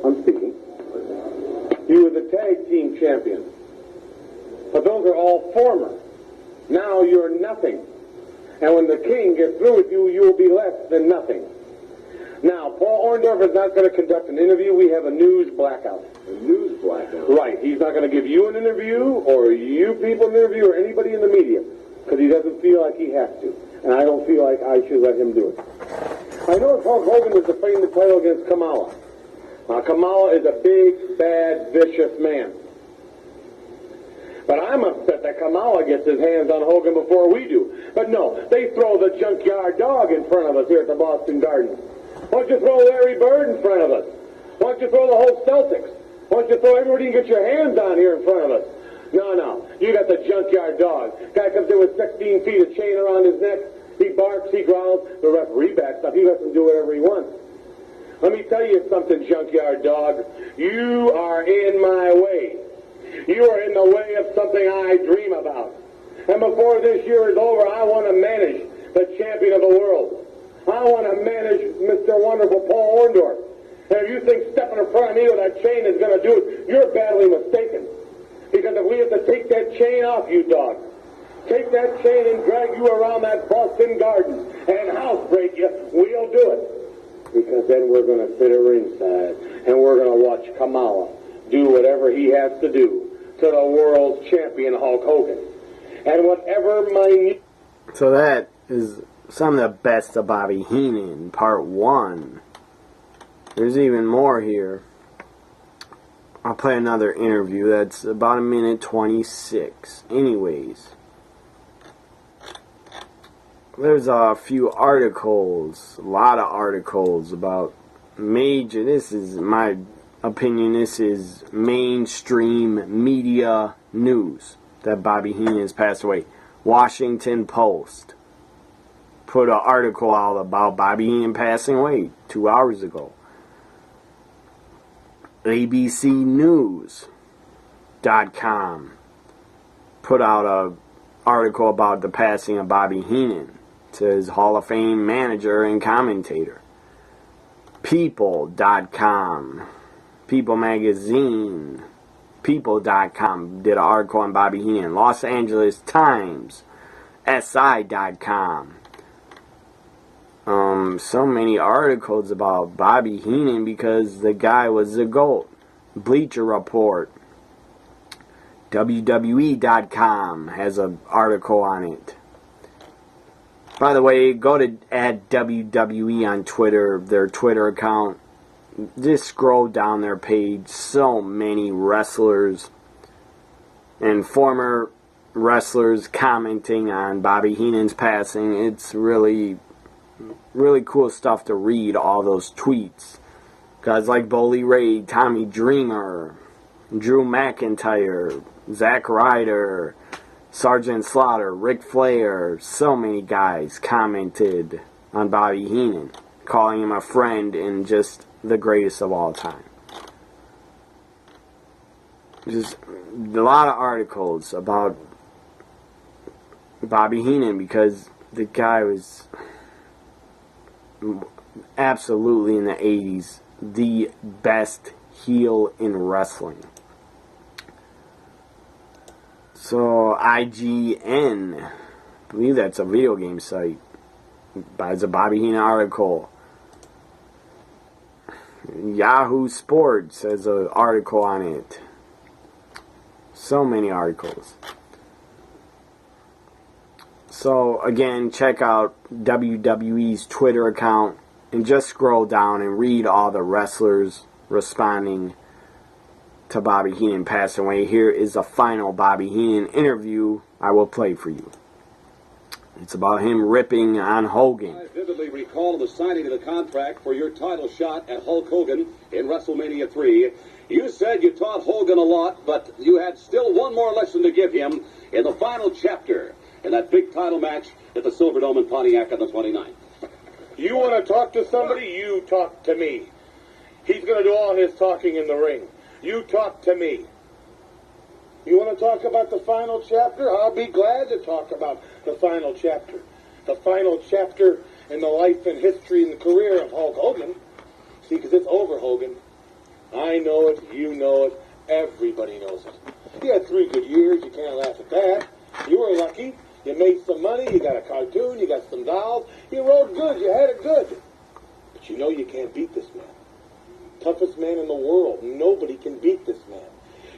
I'm speaking. You were the tag team champion. But those are all former. Now you're nothing. And when the king gets through with you, you will be less than nothing. Now, Paul Orndorff is not going to conduct an interview. We have a news blackout. A news blackout? Right. He's not going to give you an interview or you people an interview or anybody in the media because he doesn't feel like he has to. And I don't feel like I should let him do it. I know Hulk Hogan was defending the title against Kamala. Now, Kamala is a big, bad, vicious man. But I'm upset that Kamala gets his hands on Hogan before we do. But no, they throw the junkyard dog in front of us here at the Boston Garden. Why don't you throw Larry Bird in front of us? Why don't you throw the whole Celtics? Why don't you throw everybody you can get your hands on here in front of us? No. You got the junkyard dog. Guy comes in with 16 feet of chain around his neck. He barks, he growls. The referee backs up. He lets him do whatever he wants. Let me tell you something, Junkyard Dog. You are in my way. You are in the way of something I dream about. And before this year is over, I want to manage the champion of the world. I want to manage Mr. Wonderful Paul Orndorff. And if you think stepping in front of me with that chain is going to do it, you're badly mistaken. Because if we have to take that chain off you, dog, take that chain and drag you around that Boston Garden and housebreak you, we'll do it. Because then we're going to sit at ringside and we're going to watch Kamala do whatever he has to do to the world champion Hulk Hogan. And whatever my... So that is some of the best of Bobby Heenan, part 1. There's even more here. I'll play another interview that's about 1:26. Anyways, there's a few articles, a lot of articles about major, this is my opinion, this is mainstream media news that Bobby Heenan has passed away. Washington Post put an article out about Bobby Heenan passing away 2 hours ago. ABCnews.com put out an article about the passing of Bobby Heenan. It says Hall of Fame manager and commentator. People.com, People Magazine, People.com did an article on Bobby Heenan. Los Angeles Times, SI.com. So many articles about Bobby Heenan because the guy was the GOAT. Bleacher Report, WWE.com has an article on it. By the way, go to @WWE on Twitter, their Twitter account. Just scroll down their page. So many wrestlers and former wrestlers commenting on Bobby Heenan's passing. It's really cool stuff to read, all those tweets. Guys like Bully Ray, Tommy Dreamer, Drew McIntyre, Zack Ryder, Sergeant Slaughter, Ric Flair, so many guys commented on Bobby Heenan, calling him a friend and just the greatest of all time. Just a lot of articles about Bobby Heenan because the guy was absolutely in the 80s the best heel in wrestling. So IGN, I believe that's a video game site, buys a Bobby Heenan article. Yahoo Sports has an article on it. So many articles. So again, check out WWE's Twitter account and just scroll down and read all the wrestlers responding to Bobby Heenan passing away. Here is a final Bobby Heenan interview I will play for you. It's about him ripping on Hogan. I vividly recall the signing of the contract for your title shot at Hulk Hogan in WrestleMania 3. You said you taught Hogan a lot, but you had still one more lesson to give him in the final chapter in that big title match at the Silverdome in Pontiac on the 29th. You want to talk to somebody? You talk to me. He's going to do all his talking in the ring. You talk to me. You want to talk about the final chapter? I'll be glad to talk about the final chapter. The final chapter in the life and history and the career of Hulk Hogan. See, because it's over, Hogan. I know it. You know it. Everybody knows it. You had 3 good years. You can't laugh at that. You were lucky. You made some money. You got a cartoon. You got some dolls. You rode good. You had it good. But you know you can't beat this man. Toughest man in the world. Nobody can beat this man.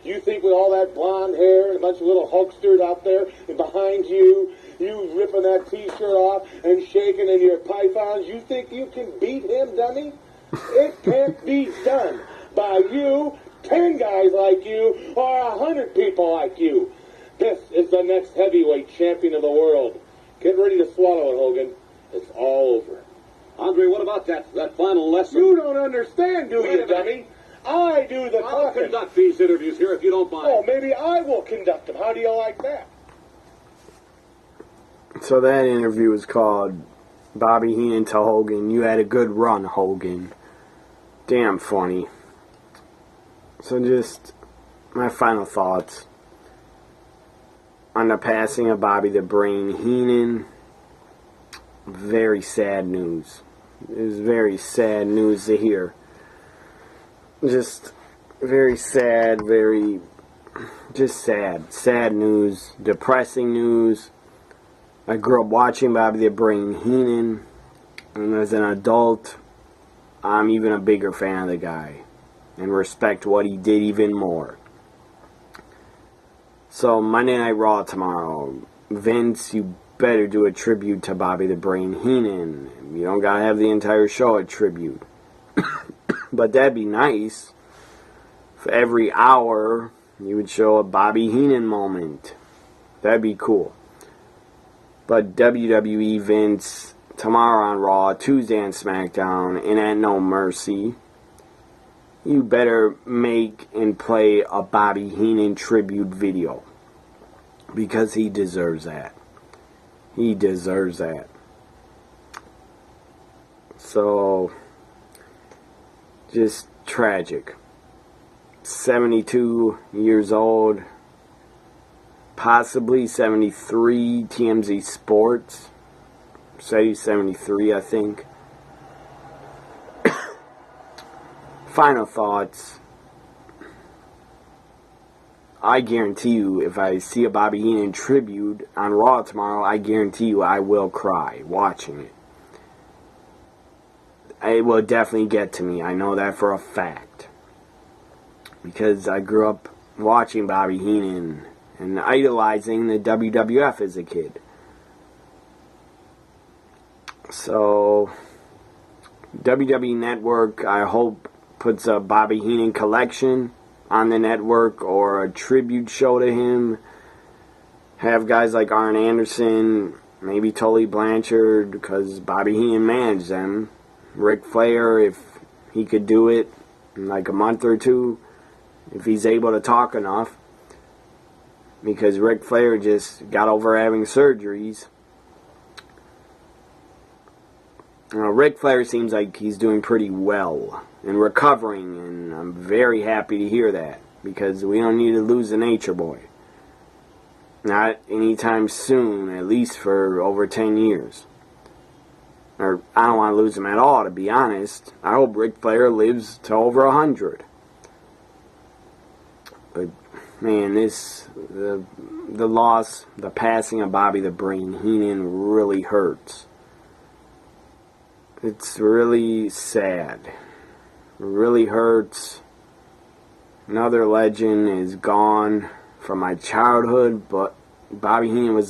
You think with all that blonde hair and a bunch of little Hulksters out there and behind you, you ripping that T-shirt off and shaking in your pythons, you think you can beat him, dummy? It can't be done by you, 10 guys like you, or 100 people like you. This is the next heavyweight champion of the world. Get ready to swallow it, Hogan. It's all over. Andre, what about that final lesson? You don't understand, do you, dummy? I do the I'll talking. conduct these interviews here if you don't mind. Oh, maybe I will conduct them. How do you like that? So that interview was called Bobby Heenan to Hogan. You had a good run, Hogan. damn funny. So just my final thoughts on the passing of Bobby the Brain Heenan. Very sad news. It was very sad news to hear. Just very sad, just sad. Sad news, depressing news. I grew up watching Bobby the Brain Heenan, and as an adult, I'm even a bigger fan of the guy and respect what he did even more. So Monday Night Raw tomorrow. Vince, you better do a tribute to Bobby the Brain Heenan. You don't gotta have the entire show a tribute. But that'd be nice. For every hour, you would show a Bobby Heenan moment. That'd be cool. But WWE, Vince, tomorrow on Raw, Tuesday on SmackDown, and at No Mercy, you better make and play a Bobby Heenan tribute video. Because he deserves that. He deserves that. So, just tragic. 72 years old. Possibly 73. TMZ Sports said he's 73, I think. Final thoughts. I guarantee you, if I see a Bobby Heenan tribute on Raw tomorrow, I guarantee you I will cry watching it. It will definitely get to me. I know that for a fact. Because I grew up watching Bobby Heenan and idolizing the WWF as a kid. So, WWE Network, I hope, puts a Bobby Heenan collection on the network or a tribute show to him. Have guys like Arn Anderson, maybe Tully Blanchard, because Bobby Heenan managed them. Ric Flair, if he could do it in like a month or two, if he's able to talk enough. Because Ric Flair just got over having surgeries. Ric Flair seems like he's doing pretty well and recovering, and I'm very happy to hear that, because we don't need to lose the Nature Boy. Not anytime soon, at least for over 10 years. Or, I don't want to lose him at all, to be honest. I hope Ric Flair lives to over 100. But, man, the loss, the passing of Bobby the Brain Heenan really hurts. It's really sad. It really hurts. Another legend is gone from my childhood, but Bobby Heenan was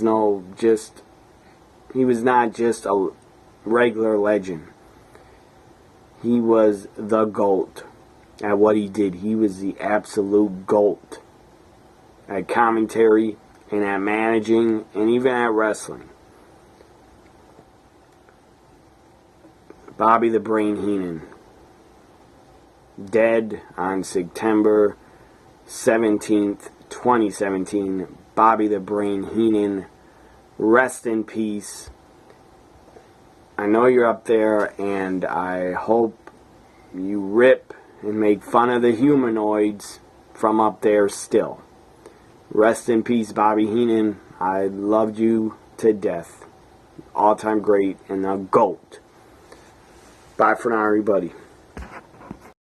he was not just a regular legend. He was the GOAT at what he did. He was the absolute GOAT at commentary and at managing and even at wrestling. Bobby the Brain Heenan, dead on September 17th, 2017. Bobby the Brain Heenan, rest in peace. I know you're up there, and I hope you rip and make fun of the humanoids from up there still. Rest in peace, Bobby Heenan. I loved you to death. All-time great and a GOAT. Bye for now, everybody.